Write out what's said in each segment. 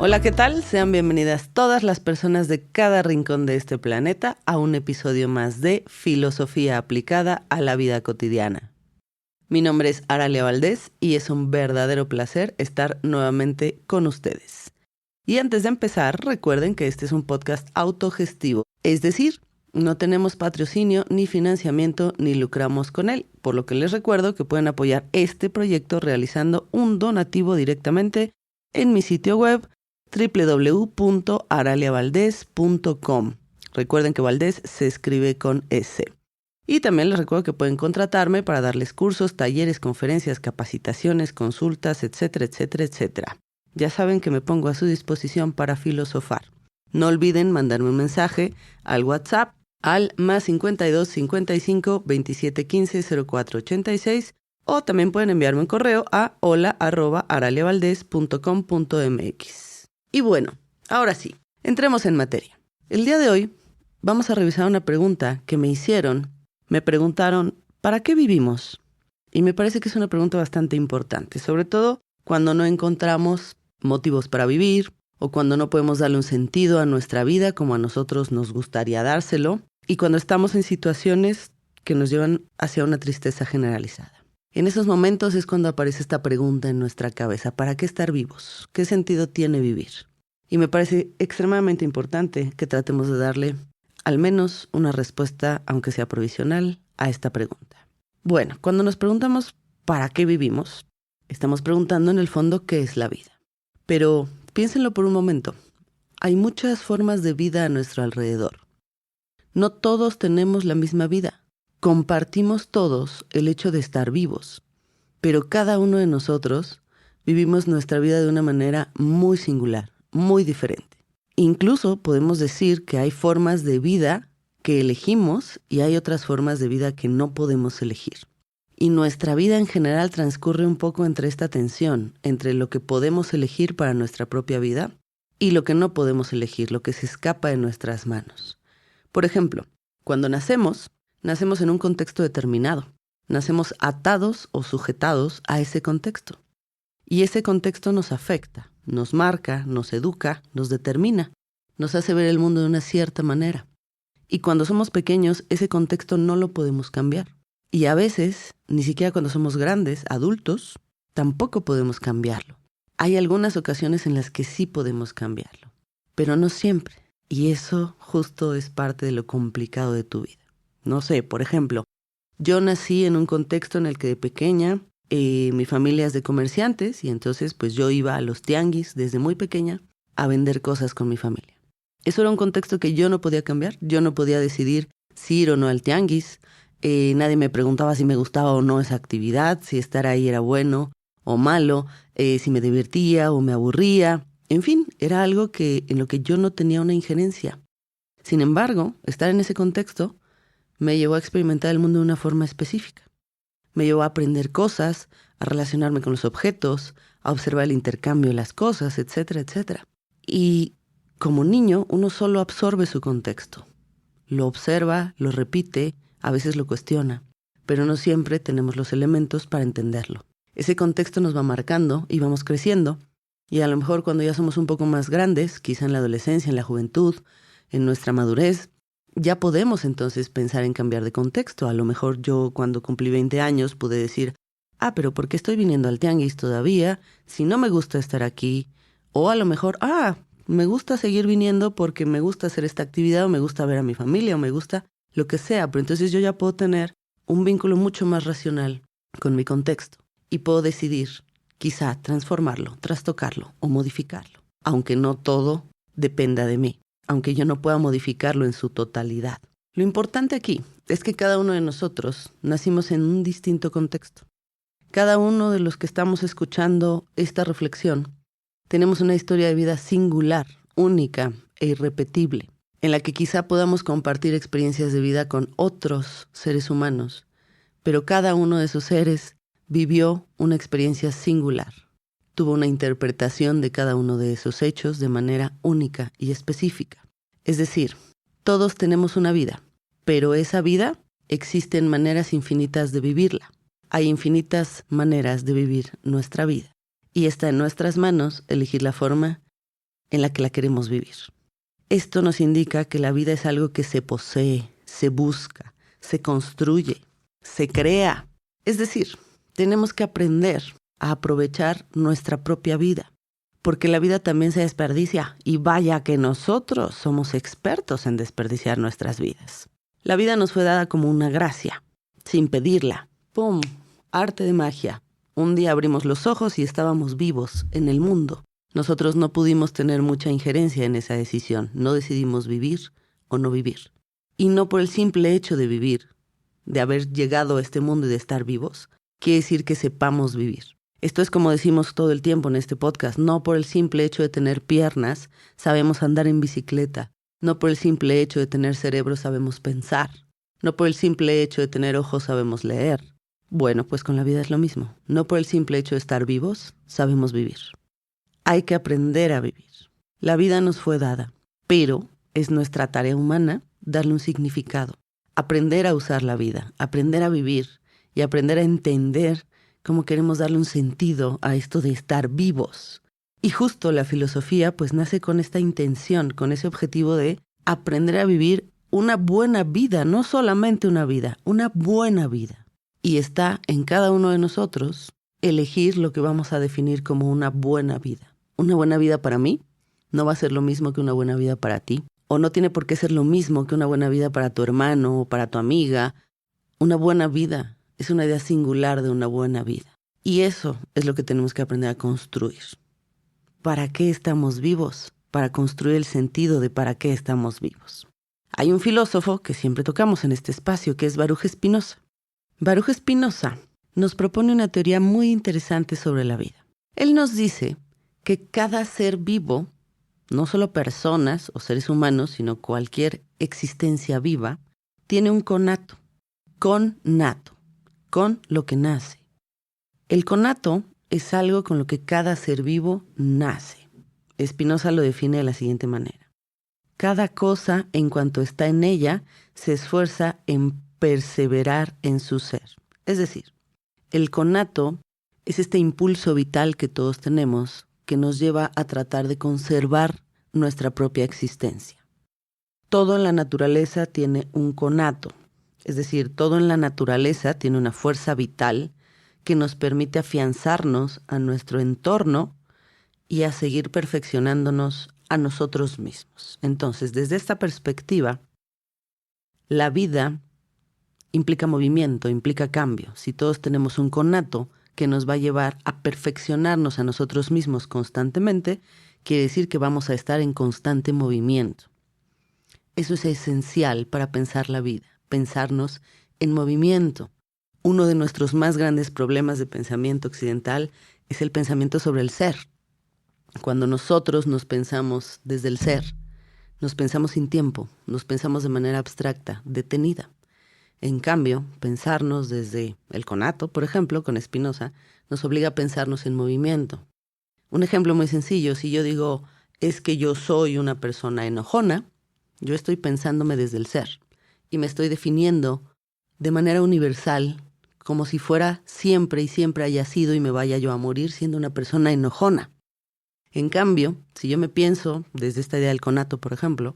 Hola, ¿qué tal? Sean bienvenidas todas las personas de cada rincón de este planeta a un episodio más de Filosofía aplicada a la vida cotidiana. Mi nombre es Aralia Valdés y es un verdadero placer estar nuevamente con ustedes. Y antes de empezar, recuerden que este es un podcast autogestivo, es decir, no tenemos patrocinio ni financiamiento ni lucramos con él, por lo que les recuerdo que pueden apoyar este proyecto realizando un donativo directamente en mi sitio web www.araliavaldez.com. Recuerden que Valdez se escribe con S. Y también les recuerdo que pueden contratarme para darles cursos, talleres, conferencias, capacitaciones, consultas, etcétera, etcétera, etcétera. Ya saben que me pongo a su disposición para filosofar. No olviden mandarme un mensaje al WhatsApp al +52 55 27 15 04 86 o también pueden enviarme un correo a hola@araliavaldez.com.mx. Y bueno, ahora sí, entremos en materia. El día de hoy vamos a revisar una pregunta que me hicieron. Me preguntaron, ¿para qué vivimos? Y me parece que es una pregunta bastante importante, sobre todo cuando no encontramos motivos para vivir o cuando no podemos darle un sentido a nuestra vida como a nosotros nos gustaría dárselo y cuando estamos en situaciones que nos llevan hacia una tristeza generalizada. En esos momentos es cuando aparece esta pregunta en nuestra cabeza, ¿para qué estar vivos? ¿Qué sentido tiene vivir? Y me parece extremadamente importante que tratemos de darle al menos una respuesta, aunque sea provisional, a esta pregunta. Bueno, cuando nos preguntamos ¿para qué vivimos? Estamos preguntando en el fondo ¿qué es la vida? Pero piénsenlo por un momento. Hay muchas formas de vida a nuestro alrededor. No todos tenemos la misma vida. Compartimos todos el hecho de estar vivos, pero cada uno de nosotros vivimos nuestra vida de una manera muy singular, muy diferente. Incluso podemos decir que hay formas de vida que elegimos y hay otras formas de vida que no podemos elegir. Y nuestra vida en general transcurre un poco entre esta tensión, entre lo que podemos elegir para nuestra propia vida y lo que no podemos elegir, lo que se escapa de nuestras manos. Por ejemplo, cuando nacemos en un contexto determinado. Nacemos atados o sujetados a ese contexto. Y ese contexto nos afecta, nos marca, nos educa, nos determina, nos hace ver el mundo de una cierta manera. Y cuando somos pequeños, ese contexto no lo podemos cambiar. Y a veces, ni siquiera cuando somos grandes, adultos, tampoco podemos cambiarlo. Hay algunas ocasiones en las que sí podemos cambiarlo, pero no siempre. Y eso justo es parte de lo complicado de tu vida. No sé, por ejemplo, yo nací en un contexto en el que de pequeña mi familia es de comerciantes y entonces pues yo iba a los tianguis desde muy pequeña a vender cosas con mi familia. Eso era un contexto que yo no podía cambiar. Yo no podía decidir si ir o no al tianguis. Nadie me preguntaba si me gustaba o no esa actividad, si estar ahí era bueno o malo, si me divertía o me aburría. En fin, era algo en lo que yo no tenía una injerencia. Sin embargo, estar en ese contexto me llevó a experimentar el mundo de una forma específica. Me llevó a aprender cosas, a relacionarme con los objetos, a observar el intercambio de las cosas, etcétera, etcétera. Y como niño, uno solo absorbe su contexto. Lo observa, lo repite, a veces lo cuestiona, pero no siempre tenemos los elementos para entenderlo. Ese contexto nos va marcando y vamos creciendo. Y a lo mejor cuando ya somos un poco más grandes, quizá en la adolescencia, en la juventud, en nuestra madurez, ya podemos entonces pensar en cambiar de contexto. A lo mejor yo cuando cumplí 20 años pude decir, pero ¿por qué estoy viniendo al tianguis todavía si no me gusta estar aquí? O a lo mejor, me gusta seguir viniendo porque me gusta hacer esta actividad o me gusta ver a mi familia o me gusta lo que sea. Pero entonces yo ya puedo tener un vínculo mucho más racional con mi contexto y puedo decidir quizá transformarlo, trastocarlo o modificarlo, aunque no todo dependa de mí, aunque yo no pueda modificarlo en su totalidad. Lo importante aquí es que cada uno de nosotros nacimos en un distinto contexto. Cada uno de los que estamos escuchando esta reflexión tenemos una historia de vida singular, única e irrepetible, en la que quizá podamos compartir experiencias de vida con otros seres humanos, pero cada uno de esos seres vivió una experiencia singular. Tuvo una interpretación de cada uno de esos hechos de manera única y específica. Es decir, todos tenemos una vida, pero esa vida existe en maneras infinitas de vivirla. Hay infinitas maneras de vivir nuestra vida y está en nuestras manos elegir la forma en la que la queremos vivir. Esto nos indica que la vida es algo que se posee, se busca, se construye, se crea. Es decir, tenemos que aprender a aprovechar nuestra propia vida, porque la vida también se desperdicia y vaya que nosotros somos expertos en desperdiciar nuestras vidas. La vida nos fue dada como una gracia, sin pedirla. ¡Pum! Arte de magia. Un día abrimos los ojos y estábamos vivos en el mundo. Nosotros no pudimos tener mucha injerencia en esa decisión. No decidimos vivir o no vivir. Y no por el simple hecho de vivir, de haber llegado a este mundo y de estar vivos, quiere decir que sepamos vivir. Esto es como decimos todo el tiempo en este podcast. No por el simple hecho de tener piernas sabemos andar en bicicleta. No por el simple hecho de tener cerebro sabemos pensar. No por el simple hecho de tener ojos sabemos leer. Bueno, pues con la vida es lo mismo. No por el simple hecho de estar vivos sabemos vivir. Hay que aprender a vivir. La vida nos fue dada, pero es nuestra tarea humana darle un significado. Aprender a usar la vida, aprender a vivir y aprender a entender cómo queremos darle un sentido a esto de estar vivos. Y justo la filosofía pues nace con esta intención, con ese objetivo de aprender a vivir una buena vida, no solamente una vida, una buena vida. Y está en cada uno de nosotros elegir lo que vamos a definir como una buena vida. Una buena vida para mí no va a ser lo mismo que una buena vida para ti, o no tiene por qué ser lo mismo que una buena vida para tu hermano o para tu amiga. Una buena vida es una idea singular de una buena vida. Y eso es lo que tenemos que aprender a construir. ¿Para qué estamos vivos? Para construir el sentido de para qué estamos vivos. Hay un filósofo que siempre tocamos en este espacio, que es Baruch Spinoza. Baruch Spinoza nos propone una teoría muy interesante sobre la vida. Él nos dice que cada ser vivo, no solo personas o seres humanos, sino cualquier existencia viva, tiene un conato, con lo que nace. El conato es algo con lo que cada ser vivo nace. Spinoza lo define de la siguiente manera. Cada cosa, en cuanto está en ella, se esfuerza en perseverar en su ser. Es decir, el conato es este impulso vital que todos tenemos que nos lleva a tratar de conservar nuestra propia existencia. Todo en la naturaleza tiene un conato, es decir, todo en la naturaleza tiene una fuerza vital que nos permite afianzarnos a nuestro entorno y a seguir perfeccionándonos a nosotros mismos. Entonces, desde esta perspectiva, la vida implica movimiento, implica cambio. Si todos tenemos un conato que nos va a llevar a perfeccionarnos a nosotros mismos constantemente, quiere decir que vamos a estar en constante movimiento. Eso es esencial para pensar la vida, pensarnos en movimiento. Uno de nuestros más grandes problemas de pensamiento occidental es el pensamiento sobre el ser. Cuando nosotros nos pensamos desde el ser, nos pensamos sin tiempo, nos pensamos de manera abstracta, detenida. En cambio, pensarnos desde el conato, por ejemplo, con Spinoza, nos obliga a pensarnos en movimiento. Un ejemplo muy sencillo, si yo digo, es que yo soy una persona enojona, yo estoy pensándome desde el ser y me estoy definiendo de manera universal como si fuera siempre y siempre haya sido y me vaya yo a morir siendo una persona enojona. En cambio, si yo me pienso desde esta idea del conato, por ejemplo,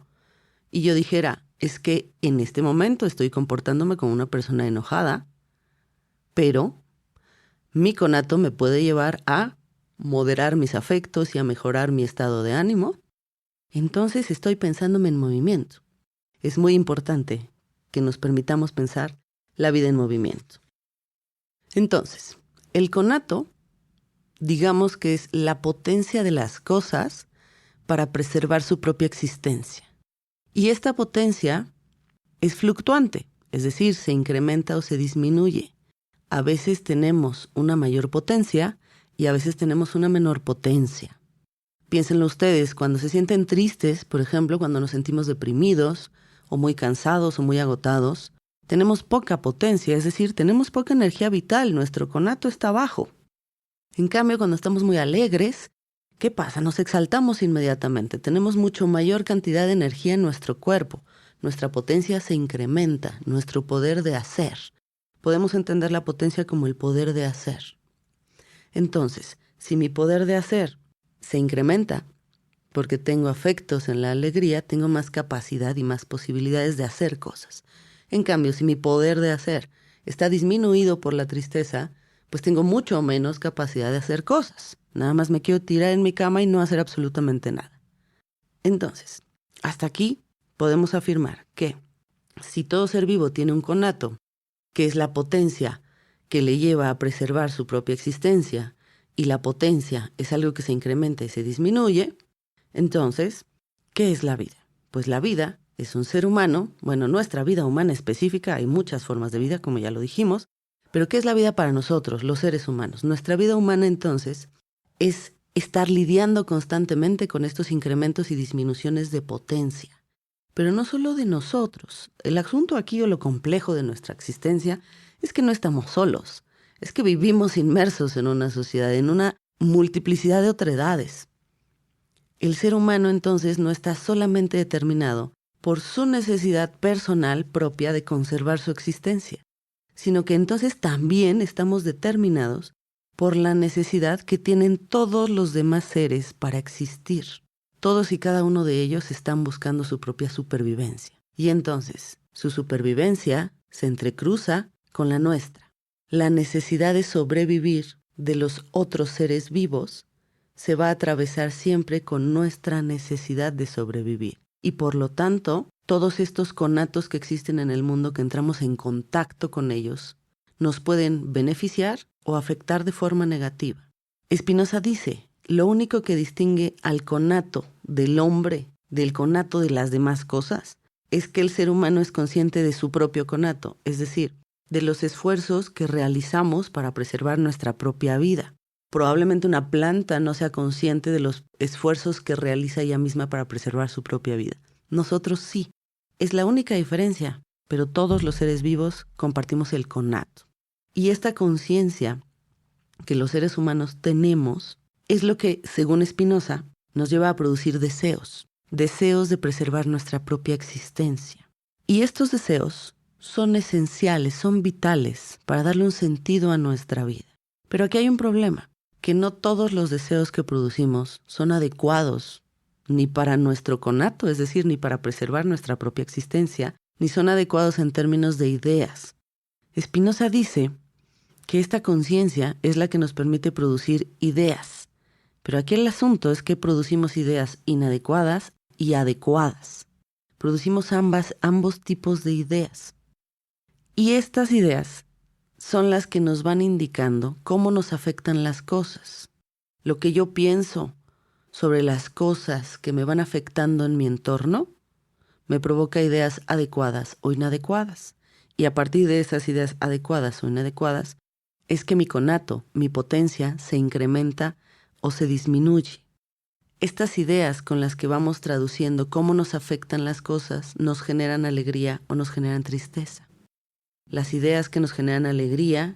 y yo dijera, es que en este momento estoy comportándome como una persona enojada, pero mi conato me puede llevar a moderar mis afectos y a mejorar mi estado de ánimo, entonces estoy pensándome en movimiento. Es muy importante que nos permitamos pensar la vida en movimiento. Entonces, el conato, digamos que es la potencia de las cosas para preservar su propia existencia. Y esta potencia es fluctuante, es decir, se incrementa o se disminuye. A veces tenemos una mayor potencia y a veces tenemos una menor potencia. Piénsenlo ustedes, cuando se sienten tristes, por ejemplo, cuando nos sentimos deprimidos o muy cansados o muy agotados, tenemos poca potencia, es decir, tenemos poca energía vital, nuestro conato está bajo. En cambio, cuando estamos muy alegres, ¿qué pasa? Nos exaltamos inmediatamente, tenemos mucho mayor cantidad de energía en nuestro cuerpo, nuestra potencia se incrementa, nuestro poder de hacer. Podemos entender la potencia como el poder de hacer. Entonces, si mi poder de hacer se incrementa, porque tengo afectos en la alegría, tengo más capacidad y más posibilidades de hacer cosas. En cambio, si mi poder de hacer está disminuido por la tristeza, pues tengo mucho menos capacidad de hacer cosas. Nada más me quiero tirar en mi cama y no hacer absolutamente nada. Entonces, hasta aquí podemos afirmar que si todo ser vivo tiene un conato, que es la potencia que le lleva a preservar su propia existencia, y la potencia es algo que se incrementa y se disminuye, entonces, ¿qué es la vida? Pues la vida es un ser humano, bueno, nuestra vida humana específica, hay muchas formas de vida, como ya lo dijimos, pero ¿qué es la vida para nosotros, los seres humanos? Nuestra vida humana, entonces, es estar lidiando constantemente con estos incrementos y disminuciones de potencia. Pero no solo de nosotros. El asunto aquí o lo complejo de nuestra existencia es que no estamos solos. Es que vivimos inmersos en una sociedad, en una multiplicidad de otredades. El ser humano entonces no está solamente determinado por su necesidad personal propia de conservar su existencia, sino que entonces también estamos determinados por la necesidad que tienen todos los demás seres para existir. Todos y cada uno de ellos están buscando su propia supervivencia. Y entonces, su supervivencia se entrecruza con la nuestra. La necesidad de sobrevivir de los otros seres vivos se va a atravesar siempre con nuestra necesidad de sobrevivir. Y por lo tanto, todos estos conatos que existen en el mundo, que entramos en contacto con ellos, nos pueden beneficiar o afectar de forma negativa. Spinoza dice: lo único que distingue al conato del hombre del conato de las demás cosas es que el ser humano es consciente de su propio conato, es decir, de los esfuerzos que realizamos para preservar nuestra propia vida. Probablemente una planta no sea consciente de los esfuerzos que realiza ella misma para preservar su propia vida. Nosotros sí. Es la única diferencia, pero todos los seres vivos compartimos el conato. Y esta conciencia que los seres humanos tenemos es lo que, según Spinoza, nos lleva a producir deseos de preservar nuestra propia existencia. Y estos deseos son esenciales, son vitales para darle un sentido a nuestra vida. Pero aquí hay un problema, que no todos los deseos que producimos son adecuados ni para nuestro conato, es decir, ni para preservar nuestra propia existencia, ni son adecuados en términos de ideas. Spinoza dice que esta conciencia es la que nos permite producir ideas. Pero aquí el asunto es que producimos ideas inadecuadas y adecuadas. Producimos ambos tipos de ideas. Y estas ideas son las que nos van indicando cómo nos afectan las cosas. Lo que yo pienso sobre las cosas que me van afectando en mi entorno me provoca ideas adecuadas o inadecuadas. Y a partir de esas ideas adecuadas o inadecuadas es que mi conato, mi potencia, se incrementa o se disminuye. Estas ideas con las que vamos traduciendo cómo nos afectan las cosas nos generan alegría o nos generan tristeza. Las ideas que nos generan alegría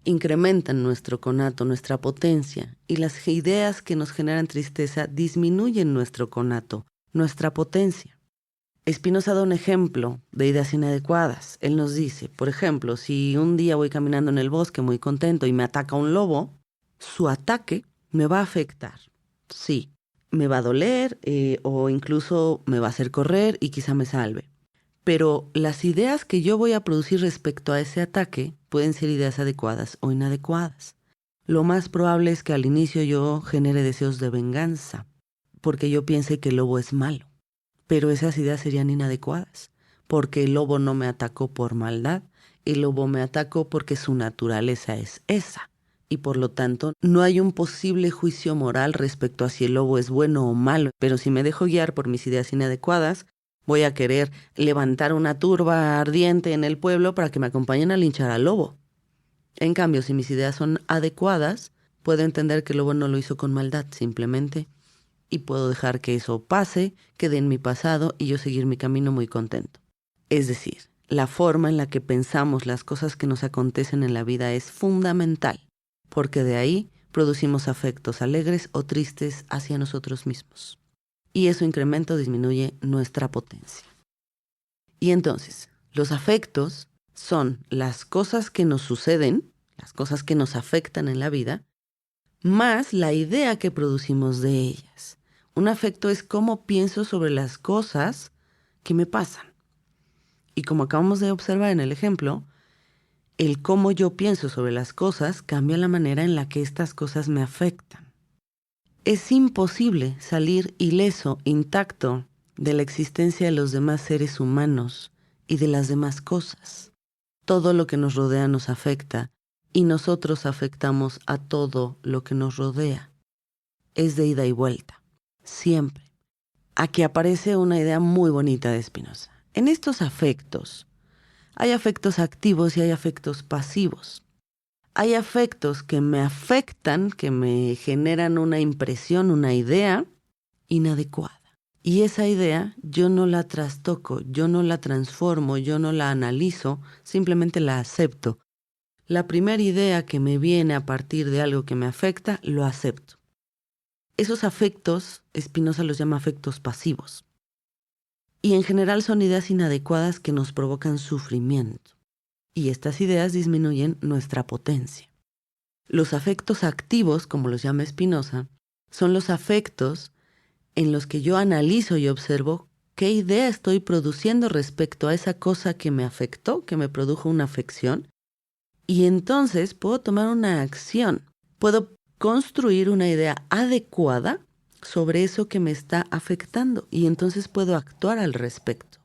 incrementan nuestro conato, nuestra potencia, y las ideas que nos generan tristeza disminuyen nuestro conato, nuestra potencia. Spinoza da un ejemplo de ideas inadecuadas. Él nos dice, por ejemplo, si un día voy caminando en el bosque muy contento y me ataca un lobo, su ataque me va a afectar. Sí, me va a doler o incluso me va a hacer correr y quizá me salve. Pero las ideas que yo voy a producir respecto a ese ataque pueden ser ideas adecuadas o inadecuadas. Lo más probable es que al inicio yo genere deseos de venganza, porque yo piense que el lobo es malo. Pero esas ideas serían inadecuadas, porque el lobo no me atacó por maldad, el lobo me atacó porque su naturaleza es esa. Y por lo tanto, no hay un posible juicio moral respecto a si el lobo es bueno o malo. Pero si me dejo guiar por mis ideas inadecuadas, voy a querer levantar una turba ardiente en el pueblo para que me acompañen a linchar al lobo. En cambio, si mis ideas son adecuadas, puedo entender que el lobo no lo hizo con maldad, simplemente, y puedo dejar que eso pase, quede en mi pasado y yo seguir mi camino muy contento. Es decir, la forma en la que pensamos las cosas que nos acontecen en la vida es fundamental, porque de ahí producimos afectos alegres o tristes hacia nosotros mismos. Y eso incrementa o disminuye nuestra potencia. Y entonces, los afectos son las cosas que nos suceden, las cosas que nos afectan en la vida, más la idea que producimos de ellas. Un afecto es cómo pienso sobre las cosas que me pasan. Y como acabamos de observar en el ejemplo, el cómo yo pienso sobre las cosas cambia la manera en la que estas cosas me afectan. Es imposible salir ileso, intacto, de la existencia de los demás seres humanos y de las demás cosas. Todo lo que nos rodea nos afecta y nosotros afectamos a todo lo que nos rodea. Es de ida y vuelta, siempre. Aquí aparece una idea muy bonita de Spinoza. En estos afectos, hay afectos activos y hay afectos pasivos. Hay afectos que me afectan, que me generan una impresión, una idea inadecuada. Y esa idea yo no la trastoco, yo no la transformo, yo no la analizo, simplemente la acepto. La primera idea que me viene a partir de algo que me afecta, lo acepto. Esos afectos, Spinoza los llama afectos pasivos. Y en general son ideas inadecuadas que nos provocan sufrimiento. Y estas ideas disminuyen nuestra potencia. Los afectos activos, como los llama Spinoza, son los afectos en los que yo analizo y observo qué idea estoy produciendo respecto a esa cosa que me afectó, que me produjo una afección, y entonces puedo tomar una acción, puedo construir una idea adecuada sobre eso que me está afectando y entonces puedo actuar al respecto.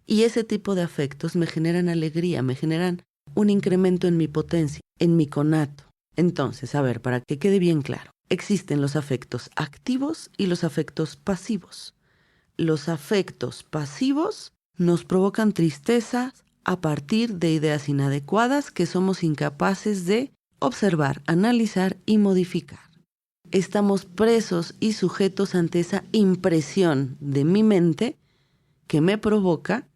Y ese tipo de afectos me generan alegría, me generan un incremento en mi potencia, en mi conato. Entonces, a ver, para que quede bien claro, existen los afectos activos y los afectos pasivos. Los afectos pasivos nos provocan tristeza a partir de ideas inadecuadas que somos incapaces de observar, analizar y modificar. Estamos presos y sujetos ante esa impresión de mi mente que me provoca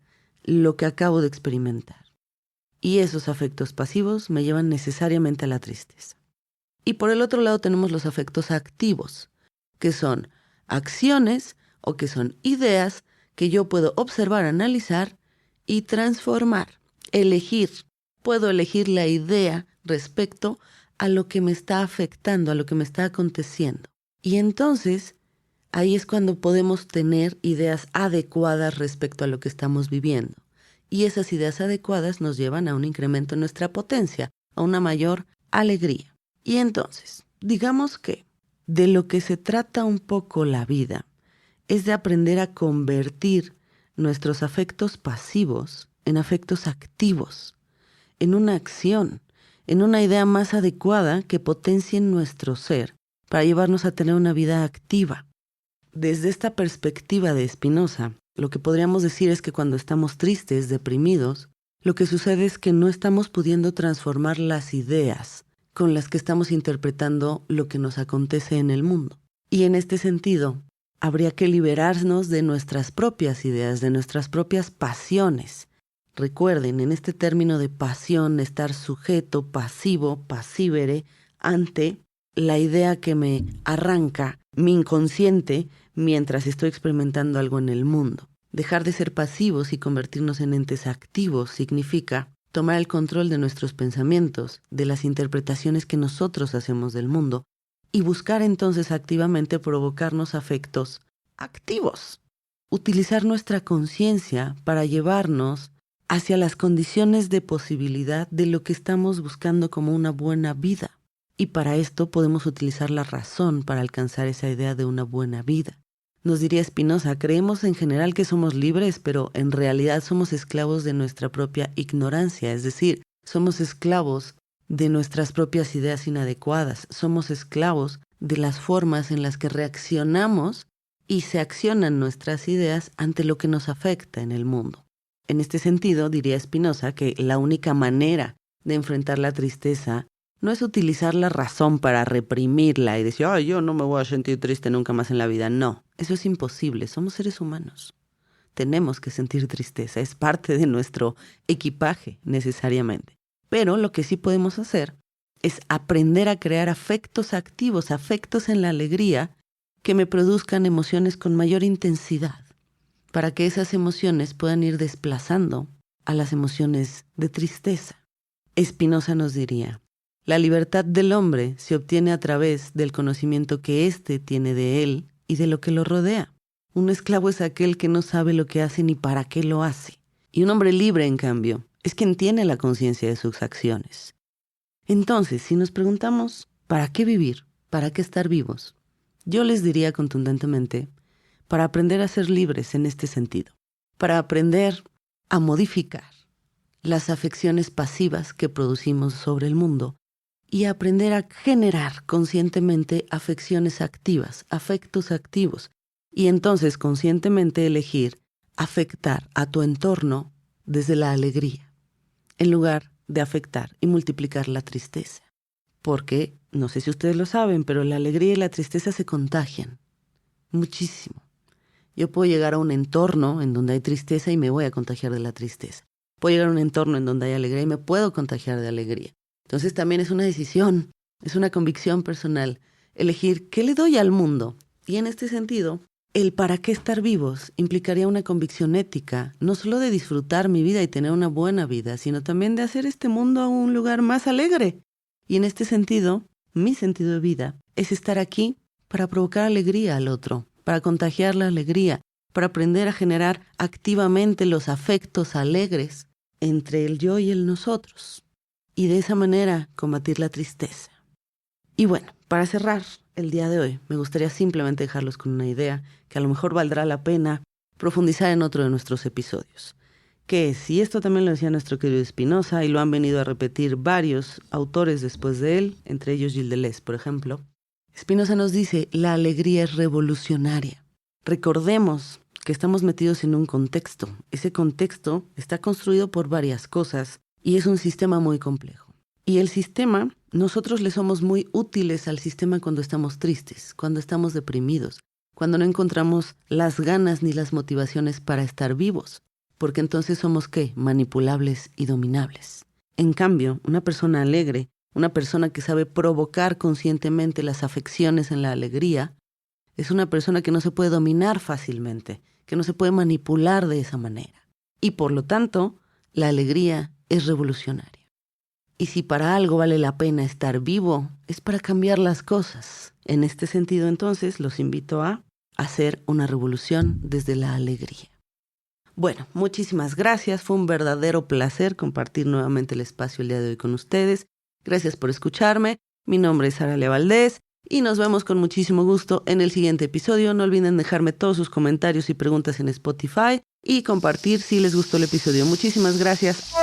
lo que acabo de experimentar. Y esos afectos pasivos me llevan necesariamente a la tristeza. Y por el otro lado tenemos los afectos activos, que son acciones o que son ideas que yo puedo observar, analizar y transformar, elegir. Puedo elegir la idea respecto a lo que me está afectando, a lo que me está aconteciendo. Y entonces, ahí es cuando podemos tener ideas adecuadas respecto a lo que estamos viviendo. Y esas ideas adecuadas nos llevan a un incremento en nuestra potencia, a una mayor alegría. Y entonces, digamos que de lo que se trata un poco la vida es de aprender a convertir nuestros afectos pasivos en afectos activos, en una acción, en una idea más adecuada que potencie nuestro ser para llevarnos a tener una vida activa. Desde esta perspectiva de Spinoza, lo que podríamos decir es que cuando estamos tristes, deprimidos, lo que sucede es que no estamos pudiendo transformar las ideas con las que estamos interpretando lo que nos acontece en el mundo. Y en este sentido, habría que liberarnos de nuestras propias ideas, de nuestras propias pasiones. Recuerden, en este término de pasión, estar sujeto, pasivo, passivere, ante la idea que me arranca mi inconsciente mientras estoy experimentando algo en el mundo. Dejar de ser pasivos y convertirnos en entes activos significa tomar el control de nuestros pensamientos, de las interpretaciones que nosotros hacemos del mundo, y buscar entonces activamente provocarnos afectos activos. Utilizar nuestra conciencia para llevarnos hacia las condiciones de posibilidad de lo que estamos buscando como una buena vida. Y para esto podemos utilizar la razón para alcanzar esa idea de una buena vida. Nos diría Spinoza, creemos en general que somos libres, pero en realidad somos esclavos de nuestra propia ignorancia, es decir, somos esclavos de nuestras propias ideas inadecuadas, somos esclavos de las formas en las que reaccionamos y se accionan nuestras ideas ante lo que nos afecta en el mundo. En este sentido, diría Spinoza que la única manera de enfrentar la tristeza no es utilizar la razón para reprimirla y decir, yo no me voy a sentir triste nunca más en la vida. No, eso es imposible. Somos seres humanos. Tenemos que sentir tristeza. Es parte de nuestro equipaje, necesariamente. Pero lo que sí podemos hacer es aprender a crear afectos activos, afectos en la alegría, que me produzcan emociones con mayor intensidad, para que esas emociones puedan ir desplazando a las emociones de tristeza. Spinoza nos diría, la libertad del hombre se obtiene a través del conocimiento que éste tiene de él y de lo que lo rodea. Un esclavo es aquel que no sabe lo que hace ni para qué lo hace. Y un hombre libre, en cambio, es quien tiene la conciencia de sus acciones. Entonces, si nos preguntamos, ¿para qué vivir? ¿Para qué estar vivos? Yo les diría contundentemente, para aprender a ser libres en este sentido. Para aprender a modificar las afecciones pasivas que producimos sobre el mundo y aprender a generar conscientemente afecciones activas, afectos activos, y entonces conscientemente elegir afectar a tu entorno desde la alegría, en lugar de afectar y multiplicar la tristeza. Porque, no sé si ustedes lo saben, pero la alegría y la tristeza se contagian muchísimo. Yo puedo llegar a un entorno en donde hay tristeza y me voy a contagiar de la tristeza. Puedo llegar a un entorno en donde hay alegría y me puedo contagiar de alegría. Entonces también es una decisión, es una convicción personal, elegir qué le doy al mundo. Y en este sentido, el para qué estar vivos implicaría una convicción ética, no solo de disfrutar mi vida y tener una buena vida, sino también de hacer este mundo un lugar más alegre. Y en este sentido, mi sentido de vida es estar aquí para provocar alegría al otro, para contagiar la alegría, para aprender a generar activamente los afectos alegres entre el yo y el nosotros. Y de esa manera combatir la tristeza. Y bueno, para cerrar el día de hoy, me gustaría simplemente dejarlos con una idea que a lo mejor valdrá la pena profundizar en otro de nuestros episodios. Que es, y esto también lo decía nuestro querido Spinoza, y lo han venido a repetir varios autores después de él, entre ellos Gilles Deleuze, por ejemplo. Spinoza nos dice, la alegría es revolucionaria. Recordemos que estamos metidos en un contexto. Ese contexto está construido por varias cosas y es un sistema muy complejo. Y el sistema, nosotros le somos muy útiles al sistema cuando estamos tristes, cuando estamos deprimidos, cuando no encontramos las ganas ni las motivaciones para estar vivos, porque entonces somos, ¿qué? Manipulables y dominables. En cambio, una persona alegre, una persona que sabe provocar conscientemente las afecciones en la alegría, es una persona que no se puede dominar fácilmente, que no se puede manipular de esa manera. Y por lo tanto, la alegría es revolucionaria. Y si para algo vale la pena estar vivo, es para cambiar las cosas. En este sentido, entonces, los invito a hacer una revolución desde la alegría. Bueno, muchísimas gracias. Fue un verdadero placer compartir nuevamente el espacio el día de hoy con ustedes. Gracias por escucharme. Mi nombre es Aralia Valdés y nos vemos con muchísimo gusto en el siguiente episodio. No olviden dejarme todos sus comentarios y preguntas en Spotify y compartir si les gustó el episodio. Muchísimas gracias.